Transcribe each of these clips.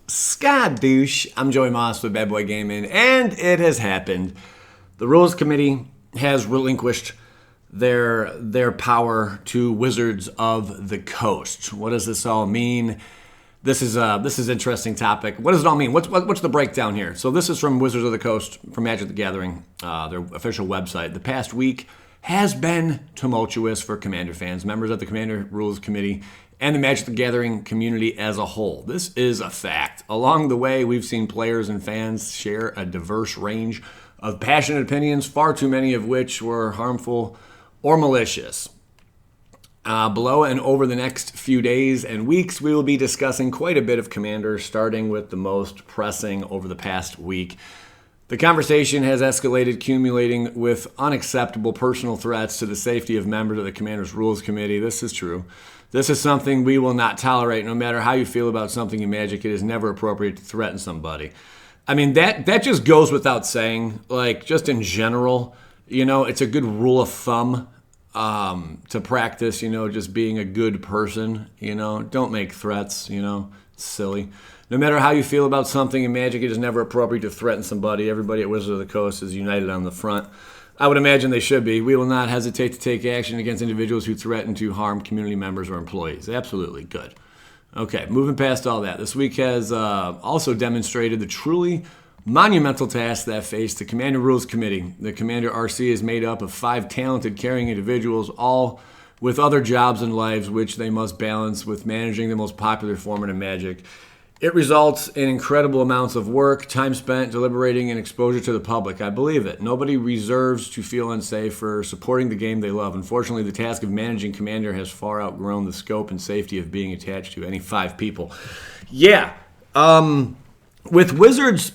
Skadoosh. I'm Joey Moss with Bad Boy Gaming, and it has happened. The Rules Committee has relinquished their power to Wizards of the Coast. What does this all mean? This is an interesting topic. What does it all mean? What's the breakdown here? So this is from Wizards of the Coast, from Magic the Gathering, their official website. The past week has been tumultuous for Commander fans, members of the Commander Rules Committee, and the Magic the Gathering community as a whole. This is a fact. Along the way, we've seen players and fans share a diverse range of passionate opinions, far too many of which were harmful or malicious. Below and over the next few days and weeks, we will be discussing quite a bit of Commander, starting with the most pressing over the past week. The conversation has escalated, accumulating with unacceptable personal threats to the safety of members of the Commander's Rules Committee. This is true. This is something we will not tolerate. No matter how you feel about something in Magic, it is never appropriate to threaten somebody. I mean, that just goes without saying. Like, just in general, it's a good rule of thumb to practice, just being a good person. Don't make threats, it's silly. No matter how you feel about something in Magic, it is never appropriate to threaten somebody. Everybody at Wizards of the Coast is united on the front. I would imagine they should be. We will not hesitate to take action against individuals who threaten to harm community members or employees. Absolutely. Good. Okay, moving past all that. This week has also demonstrated the truly monumental task that faced the Commander Rules Committee. The Commander RC is made up of 5 talented, caring individuals, all with other jobs and lives which they must balance with managing the most popular format of Magic. It results in incredible amounts of work, time spent deliberating, and exposure to the public. I believe it. Nobody reserves to feel unsafe for supporting the game they love. Unfortunately, the task of managing Commander has far outgrown the scope and safety of being attached to any 5 people. Yeah. With Wizards,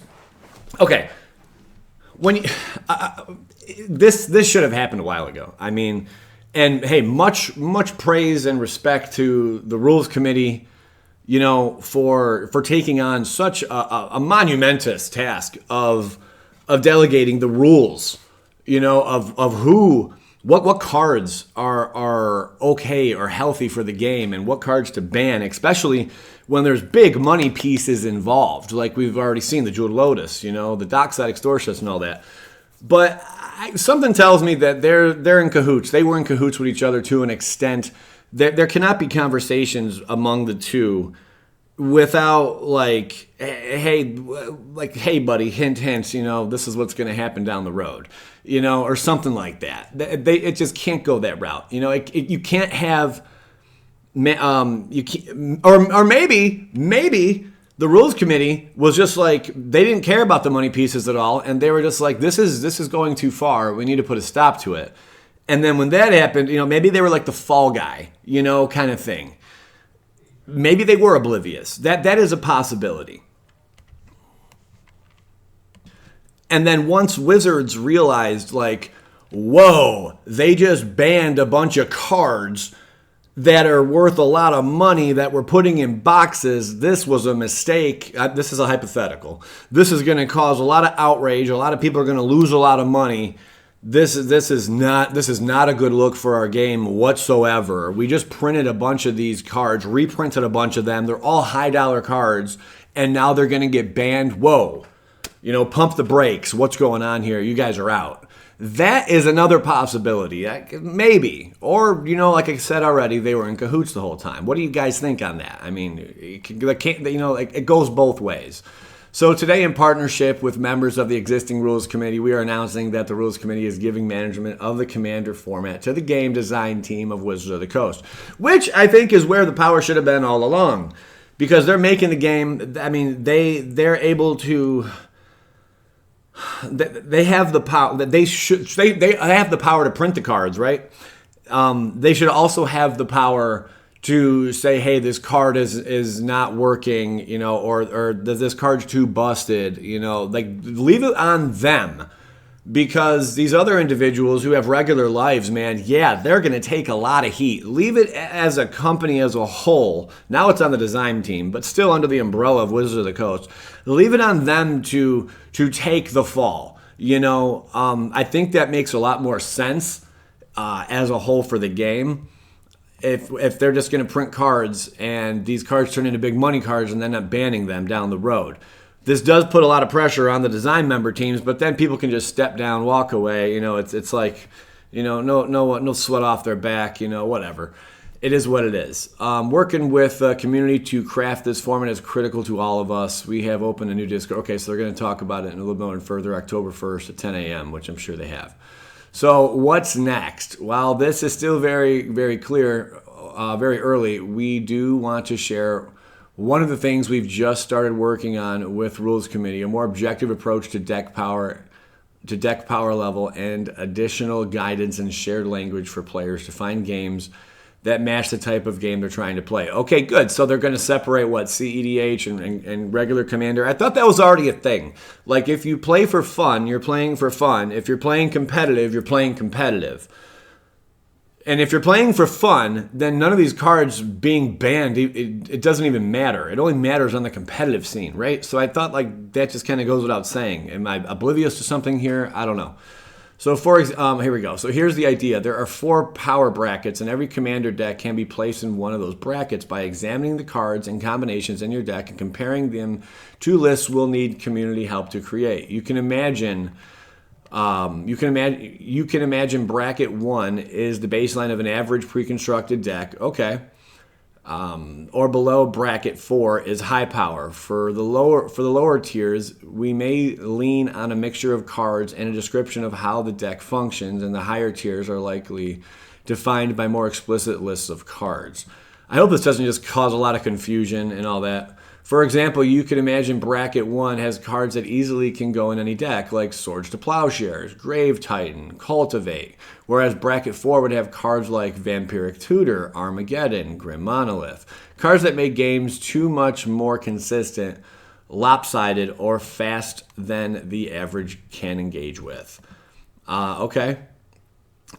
okay. This should have happened a while ago. I mean, and hey, much praise and respect to the Rules Committee, for taking on such a monumentous task of delegating the rules, of what cards are okay or healthy for the game and what cards to ban, especially when there's big money pieces involved, like we've already seen, the Jeweled Lotus, the Dockside Extortionist and all that. But something tells me that they're in cahoots. They were in cahoots with each other to an extent. There cannot be conversations among the two without hey buddy, hint, this is what's going to happen down the road, or something like that. It just can't go that route. You can't have, or maybe the Rules Committee was just like, they didn't care about the money pieces at all, and they were just like, this is going too far. We need to put a stop to it. And then when that happened, maybe they were like the fall guy, kind of thing. Maybe they were oblivious. That is a possibility. And then once Wizards realized, whoa, they just banned a bunch of cards that are worth a lot of money that we're putting in boxes. This was a mistake. This is a hypothetical. This is going to cause a lot of outrage. A lot of people are going to lose a lot of money. This is not a good look for our game whatsoever. We just printed a bunch of these cards, reprinted a bunch of them. They're all high-dollar cards, and now they're going to get banned. Whoa. Pump the brakes. What's going on here? You guys are out. That is another possibility. Maybe. Or, like I said already, they were in cahoots the whole time. What do you guys think on that? I mean, it goes both ways. So today, in partnership with members of the existing Rules Committee, we are announcing that the Rules Committee is giving management of the Commander format to the game design team of Wizards of the Coast, which I think is where the power should have been all along, because they're making the game. I mean, they're able to. They have the power. They have the power to print the cards, right? They should also have the power to say, hey, this card is not working, or this card's too busted, leave it on them. Because these other individuals who have regular lives, man, yeah, they're going to take a lot of heat. Leave it as a company as a whole. Now it's on the design team, but still under the umbrella of Wizards of the Coast. Leave it on them to take the fall. I think that makes a lot more sense as a whole for the game. if they're just going to print cards and these cards turn into big money cards and then end up banning them down the road. This does put a lot of pressure on the design member teams, but then people can just step down, walk away. It's like, no sweat off their back, whatever. It is what it is. Working with the community to craft this format is critical to all of us. We have opened a new Discord. Okay, so they're going to talk about it in a little bit more further, October 1st at 10 a.m., which I'm sure they have. So what's next? While this is still very, very clear, very early, we do want to share one of the things we've just started working on with Rules Committee, a more objective approach to deck power level, and additional guidance and shared language for players to find games that match the type of game they're trying to play. Okay, good. So they're going to separate what CEDH and regular Commander. I thought that was already a thing. Like if you play for fun, you're playing for fun. If you're playing competitive, you're playing competitive. And if you're playing for fun, then none of these cards being banned, it doesn't even matter. It only matters on the competitive scene, right? So I thought like that just kind of goes without saying. Am I oblivious to something here? I don't know. So here we go. So here's the idea. There are 4 power brackets, and every commander deck can be placed in one of those brackets by examining the cards and combinations in your deck and comparing them to lists we'll need community help to create. You can imagine bracket 1 is the baseline of an average pre-constructed deck. Okay. Or below bracket 4 is high power. For the lower tiers, we may lean on a mixture of cards and a description of how the deck functions, and the higher tiers are likely defined by more explicit lists of cards. I hope this doesn't just cause a lot of confusion and all that. For example, you could imagine bracket 1 has cards that easily can go in any deck, like Swords to Plowshares, Grave Titan, Cultivate, whereas bracket 4 would have cards like Vampiric Tutor, Armageddon, Grim Monolith, cards that make games too much more consistent, lopsided, or fast than the average can engage with. Okay.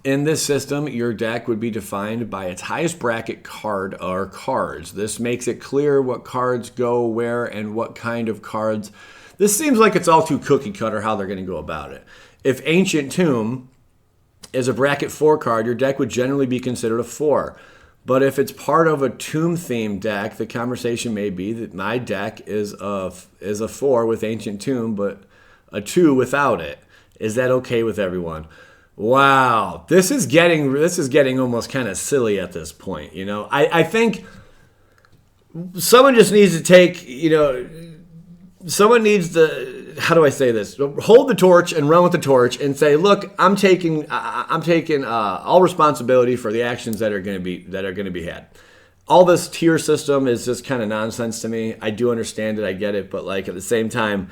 In this system, your deck would be defined by its highest bracket card or cards. This makes it clear what cards go where and what kind of cards. This seems like it's all too cookie cutter how they're going to go about it. If Ancient Tomb is a bracket 4 card, your deck would generally be considered a 4. But if it's part of a Tomb-themed deck, the conversation may be that my deck is a 4 with Ancient Tomb, but a 2 without it. Is that okay with everyone? Wow, this is getting almost kind of silly at this point. I think someone just needs to take, someone needs to, how do I say this? Hold the torch and run with the torch and say, look, I'm taking all responsibility for the actions that are going to be had. All this tier system is just kind of nonsense to me. I do understand it, I get it, but like at the same time,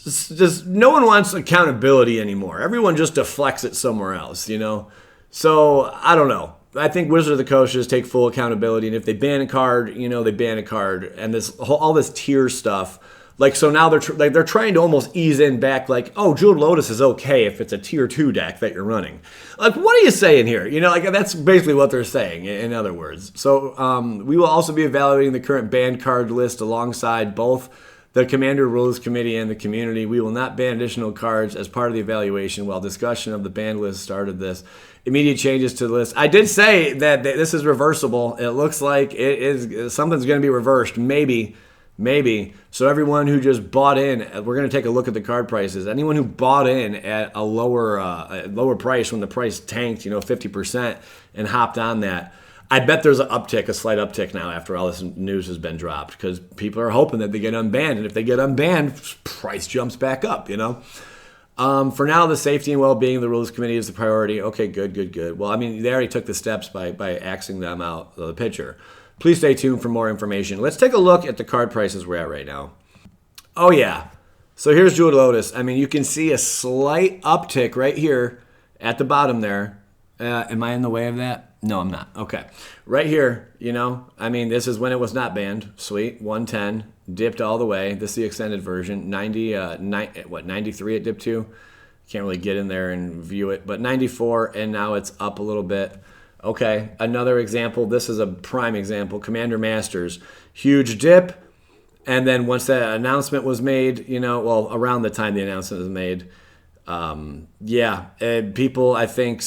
just no one wants accountability anymore. Everyone just deflects it somewhere else, So I don't know. I think Wizard of the Coast should just take full accountability, and if they ban a card, they ban a card, and all this tier stuff. Like so now they're trying to almost ease in back, like, oh, Jeweled Lotus is okay if it's a tier 2 deck that you're running. Like, what are you saying here? Like that's basically what they're saying. In other words, so we will also be evaluating the current banned card list alongside both the Commander Rules Committee and the community. We will not ban additional cards as part of the evaluation. While discussion of the ban list started this, immediate changes to the list. I did say that this is reversible. It looks like it is something's going to be reversed. Maybe. So everyone who just bought in, we're going to take a look at the card prices. Anyone who bought in at a lower price when the price tanked, 50% and hopped on that, I bet there's a slight uptick now after all this news has been dropped because people are hoping that they get unbanned. And if they get unbanned, price jumps back up, For now, the safety and well-being of the Rules Committee is the priority. Okay, good. Well, I mean, they already took the steps by axing them out of the picture. Please stay tuned for more information. Let's take a look at the card prices we're at right now. Oh, yeah. So here's Jeweled Lotus. I mean, you can see a slight uptick right here at the bottom there. Am I in the way of that? No, I'm not. Okay. Right here, I mean, this is when it was not banned. Sweet. 110. Dipped all the way. This is the extended version. 93 it dipped to? Can't really get in there and view it. But 94, and now it's up a little bit. Okay. Another example. This is a prime example. Commander Masters. Huge dip. And then once that announcement was made, around the time the announcement was made, people I think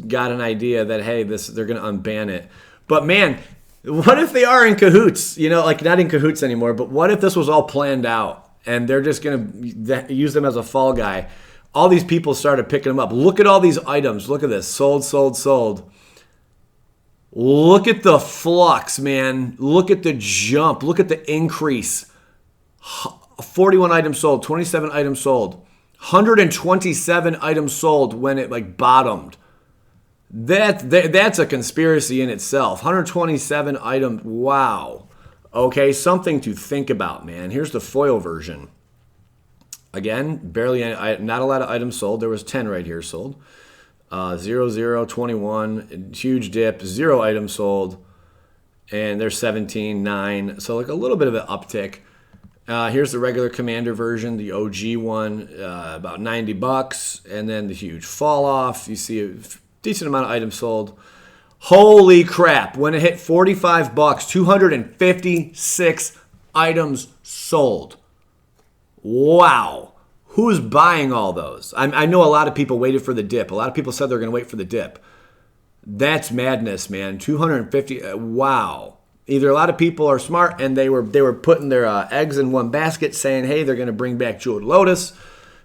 got an idea that hey, they're going to unban it. But man, what if they are in cahoots? You know, like not in cahoots anymore, but what if this was all planned out and they're just going to use them as a fall guy? All these people started picking them up. Look at all these items. Look at this. Sold, sold, sold. Look at the flux, man. Look at the jump. Look at the increase. 41 items sold, 27 items sold, 127 items sold when it like bottomed. That's a conspiracy in itself. 127 items. Wow. Okay, something to think about, man. Here's the foil version. Again, barely not a lot of items sold. There was 10 right here sold. 0, 0, 21, huge dip, 0 items sold. And there's 17, 9. So like a little bit of an uptick. Here's the regular Commander version, the OG one, about $90. And then the huge fall off. You see a decent amount of items sold. Holy crap. When it hit $45, 256 items sold. Wow. Who's buying all those? I know a lot of people waited for the dip. A lot of people said they're going to wait for the dip. That's madness, man. 250. Wow. Either a lot of people are smart and they were putting their eggs in one basket saying, hey, they're going to bring back Jeweled Lotus,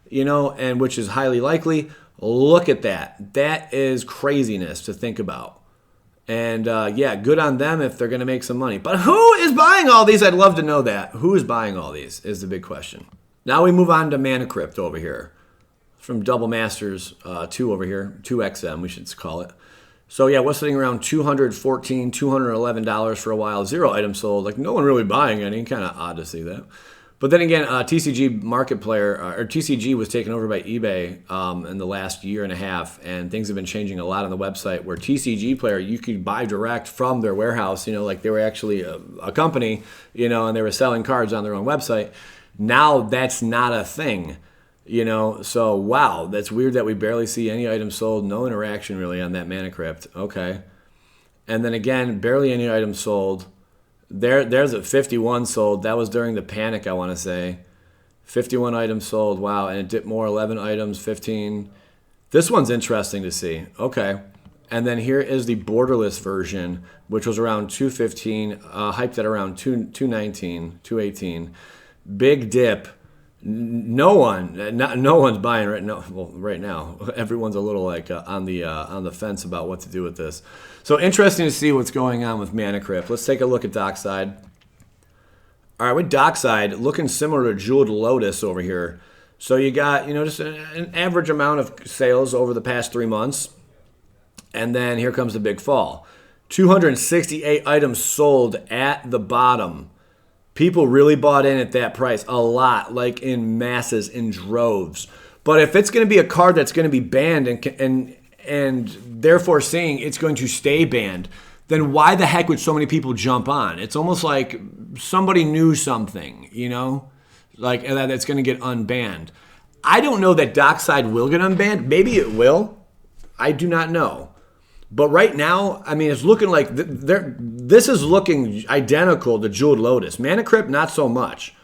you know, and which is highly likely. Look at that. That is craziness to think about. And, yeah, good on them if they're going to make some money. But who is buying all these? I'd love to know that. Who is buying all these is the big question. Now we move on to Mana Crypt over here. From Double Masters 2 over here. 2XM, we should call it. So, yeah, we're sitting around $214, $211 for a while. 0 items sold. Like, no one really buying any. Kind of odd to see that. But then again, TCG Market Player, or TCG was taken over by eBay in the last year and a half, and things have been changing a lot on the website where TCG Player, you could buy direct from their warehouse, you know, like they were actually a company, you know, and they were selling cards on their own website. Now that's not a thing, you know, so wow, that's weird that we barely see any items sold, no interaction really on that Mana Crypt. Okay. And then again, barely any items sold. There's a 51 sold. That was during the panic, I want to say. 51 items sold. Wow. And it dipped more. 11 items, 15. This one's interesting to see. Okay. And then here is the borderless version, which was around 215, hyped at around 219, 218. Big dip. No one's buying right now. Well, right now, everyone's a little like on the fence about what to do with this. So interesting to see what's going on with Mana Crypt. Let's take a look at Dockside. All right, with Dockside, looking similar to Jeweled Lotus over here. So you got, you know, just an average amount of sales over the past 3 months, and then here comes the big fall. 268 items sold at the bottom. People really bought in at that price, a lot, like in masses, in droves. But if it's going to be a card that's going to be banned and therefore saying it's going to stay banned, then why the heck would so many people jump on? It's almost like somebody knew something, you know, like that's going to get unbanned. I don't know that Dockside will get unbanned. Maybe it will. I do not know. But right now, I mean, it's looking like this is looking identical to Jeweled Lotus. Mana Crypt, not so much.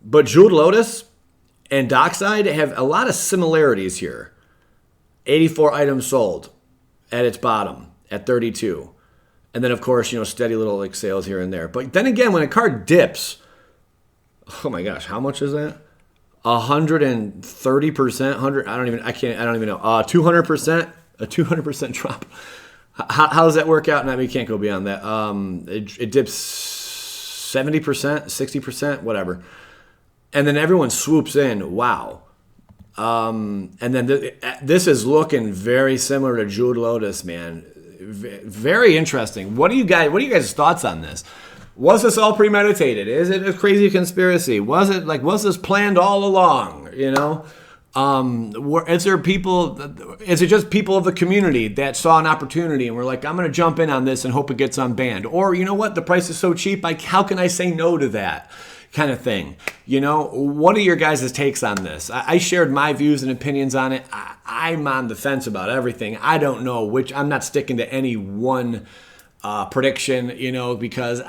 But Jeweled Lotus and Dockside have a lot of similarities here. 84 items sold at its bottom at 32. And then, of course, you know, steady little like sales here and there. But then again, when a card dips, oh my gosh, how much is that? 130%, I don't even know. 200%. A 200% drop. How does that work out? I mean, you can't go beyond that. It dips 70%, 60%, whatever. And then everyone swoops in. Wow. And then this is looking very similar to Jeweled Lotus, man. Very interesting. What are you guys' thoughts on this? Was this all premeditated? Is it a crazy conspiracy? Was this planned all along? You know? Is it just people of the community that saw an opportunity and were like, I'm going to jump in on this and hope it gets unbanned? Or, you know what, the price is so cheap, how can I say no to that kind of thing? You know, what are your guys' takes on this? I shared my views and opinions on it. I'm on the fence about everything. I don't know I'm not sticking to any one prediction, you know, because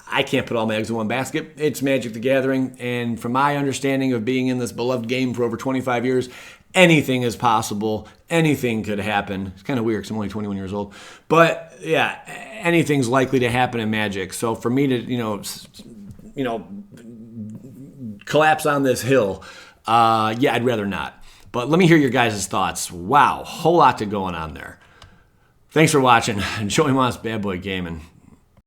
I can't put all my eggs in one basket. It's Magic the Gathering, and from my understanding of being in this beloved game for over 25 years, anything is possible. Anything could happen. It's kind of weird because I'm only 21 years old. But yeah, anything's likely to happen in Magic. So for me to, collapse on this hill, yeah, I'd rather not. But let me hear your guys' thoughts. Wow, whole lot to going on there. Thanks for watching. Enjoy WotC Bad Boy Gaming.